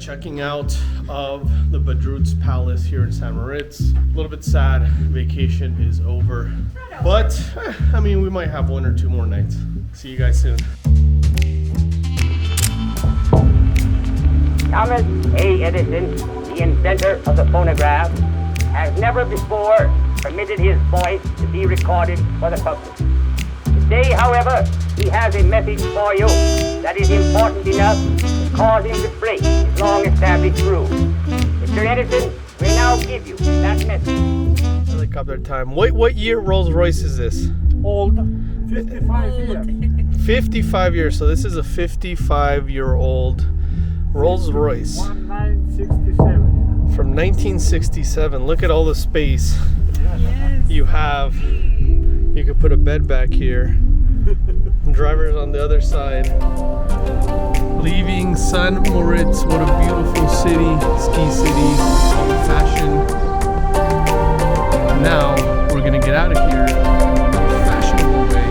checking out of the Badrut's Palace here in St. Moritz. A little bit sad, vacation is over. But, I mean, we might have one or two more nights. See you guys soon. Thomas A. Edison, the inventor of the phonograph, has never before permitted his voice to be recorded for the public. Today, however, he has a message for you that is important enough to cause him to break his long-established rule. Mr. Edison will now give you that message. Helicopter time. What year Rolls Royce is this? Old. 55 years. 55 years. So this is a 55-year-old Rolls Royce. 1967. From 1967. Look at all the space you have. You could put a bed back here. Drivers on the other side. Leaving St. Moritz. What a beautiful city. Ski city. Fashion. Now we're gonna get out of here in a fashionable way.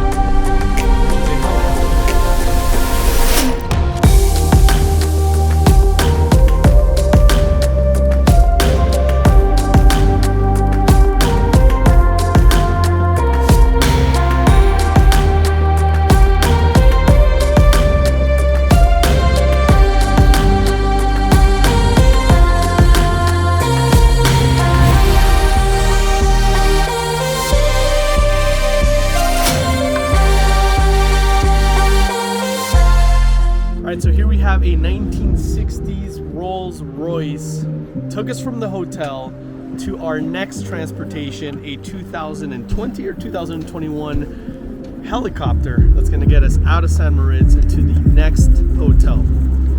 Alright, so here we have a 1960s Rolls Royce. Took us from the hotel to our next transportation, a 2020 or 2021 helicopter that's going to get us out of St. Moritz and to the next hotel.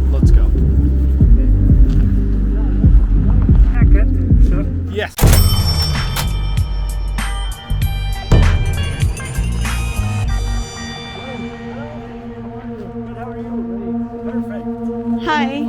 Let's go. Yes. Hi.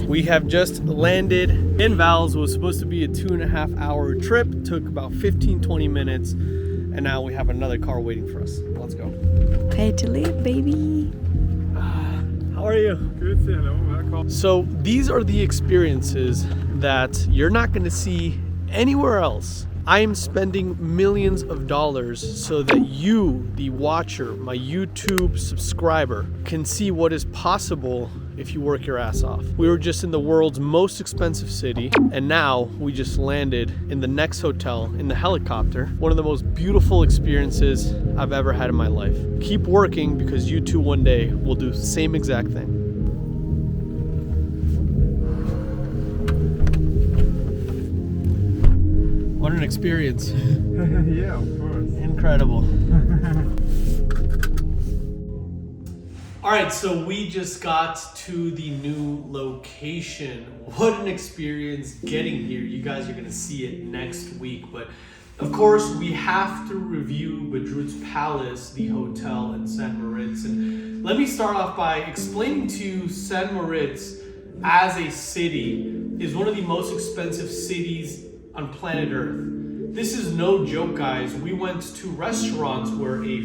We have just landed in Val's. It was supposed to be a 2.5-hour trip. Took about 15-20 minutes. And now we have another car waiting for us. Let's go. Pay to leave, baby. How How are you? Good, hello, welcome. So these are the experiences that you're not going to see anywhere else. I am spending millions of dollars so that you, the watcher, my YouTube subscriber, can see what is possible if you work your ass off. We were just in the world's most expensive city, and now we just landed in the next hotel in the helicopter. One of the most beautiful experiences I've ever had in my life. Keep working, because you too one day will do the same exact thing. What an experience. Yeah, of course. Incredible. All right, so we just got to the new location. What an experience getting here. You guys are gonna see it next week, but of course we have to review Badrut's Palace, the hotel in St.Moritz. And let me start off by explaining to you St.Moritz as a city is one of the most expensive cities on planet Earth. This is no joke, guys. We went to restaurants where a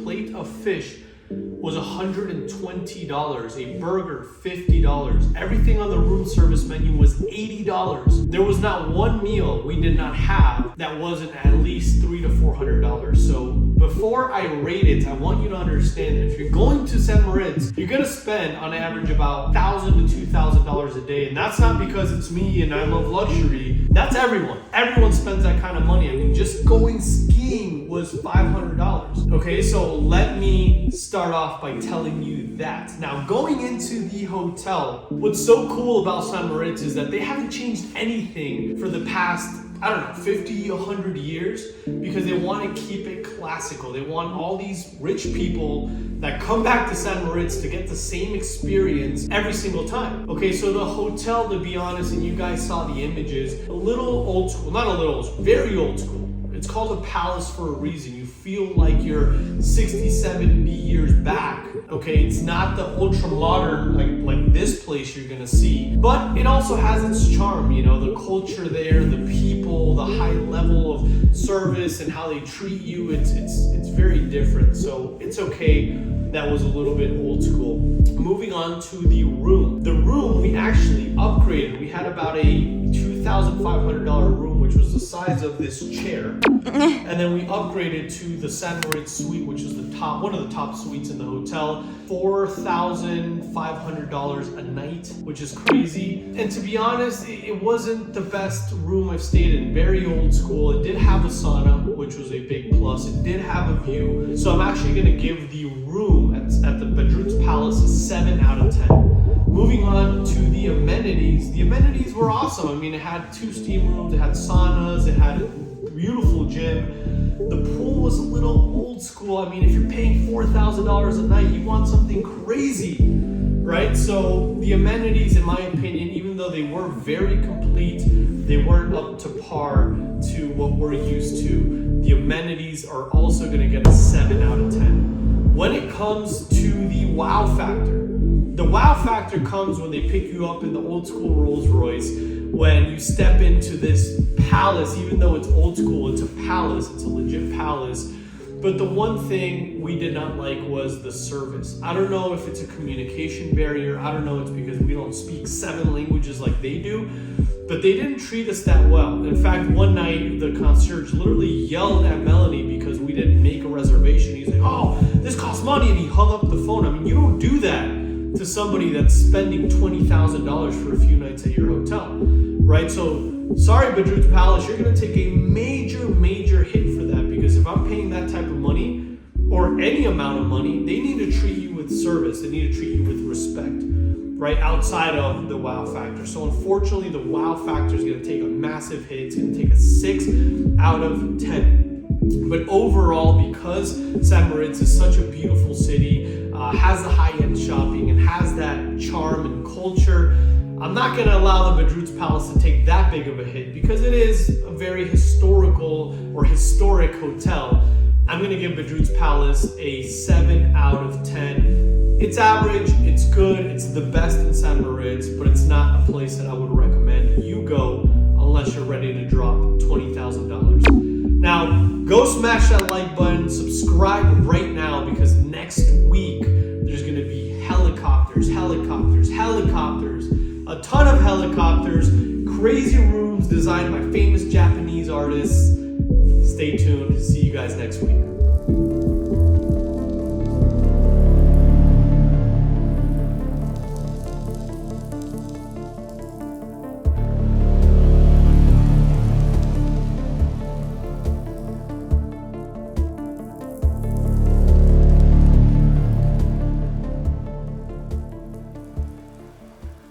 plate of fish was $120, a burger $50. Everything on the room service menu was $80. There was not one meal we did not have that wasn't at least $300 to $400. So before I rate it, I want you to understand that if you're going to St.Moritz, you're gonna spend on average about $1,000 to $2,000 a day. And that's not because it's me and I love luxury. That's everyone. Everyone spends that kind of money. I mean, just going skiing was $500. Okay, so let me start off by telling you that. Now, going into the hotel, what's so cool about St.Moritz is that they haven't changed anything for the past, I don't know, 50, 100 years, because they want to keep it classical. They want all these rich people that come back to St.Moritz to get the same experience every single time. Okay, so the hotel, to be honest, and you guys saw the images, a little old school, not a little old school, very old school. It's called a palace for a reason. You feel like you're 60, 70 years back. Okay, it's not the ultra modern like this place you're gonna see, but it also has its charm. You know, the culture there, the people, the high level of service and how they treat you. It's very different. So it's okay. That was a little bit old school. Moving on to the room. The room we actually upgraded. We had about a $2,500 room, which was the size of this chair. And then we upgraded to the St.Moritz suite, which is one of the top suites in the hotel. $4,500 a night, which is crazy. And to be honest, it wasn't the best room I've stayed in. Very old school. It did have a sauna, which was a big plus. It did have a view. So I'm actually gonna give the room at the Badrut's Palace a 7 out of 10. Moving on to the amenities. The amenities were awesome. I mean, it had 2 steam rooms, it had saunas, it had a beautiful gym. The pool was a little old school. I mean, if you're paying $4,000 a night, you want something crazy, right? So the amenities, in my opinion, even though they were very complete, they weren't up to par to what we're used to. The amenities are also gonna get a 7 out of 10. When it comes to the wow factor, the wow factor comes when they pick you up in the old school Rolls Royce, when you step into this palace. Even though it's old school, it's a palace, it's a legit palace. But the one thing we did not like was the service. I don't know if it's a communication barrier. I don't know it's because we don't speak 7 languages like they do, but they didn't treat us that well. In fact, one night the concierge literally yelled at Melanie because we didn't make a reservation. He's like, "Oh, this costs money," and he hung up the phone. I mean, you don't do that to somebody that's spending $20,000 for a few nights at your hotel, right? So sorry, Badrut's Palace, you're gonna take a major hit for that, because if I'm paying that type of money, or any amount of money, they need to treat you with service. They need to treat you with respect, right? Outside of the wow factor. So unfortunately, the wow factor is gonna take a massive hit. It's gonna take a 6 out of 10. But overall, because St.Moritz is such a beautiful city, has the high-end shopping, and has that charm and culture, I'm not going to allow the Badrut's Palace to take that big of a hit, because it is a very historic hotel. I'm going to give Badrut's Palace a 7 out of 10. It's average, it's good, it's the best in St.Moritz, but it's not a place that I would recommend you go unless you're ready to drop $20,000. Now, go smash that like button, subscribe right now, because next week there's going to be helicopter a ton of helicopters, crazy rooms designed by famous Japanese artists. Stay tuned. See you guys next week.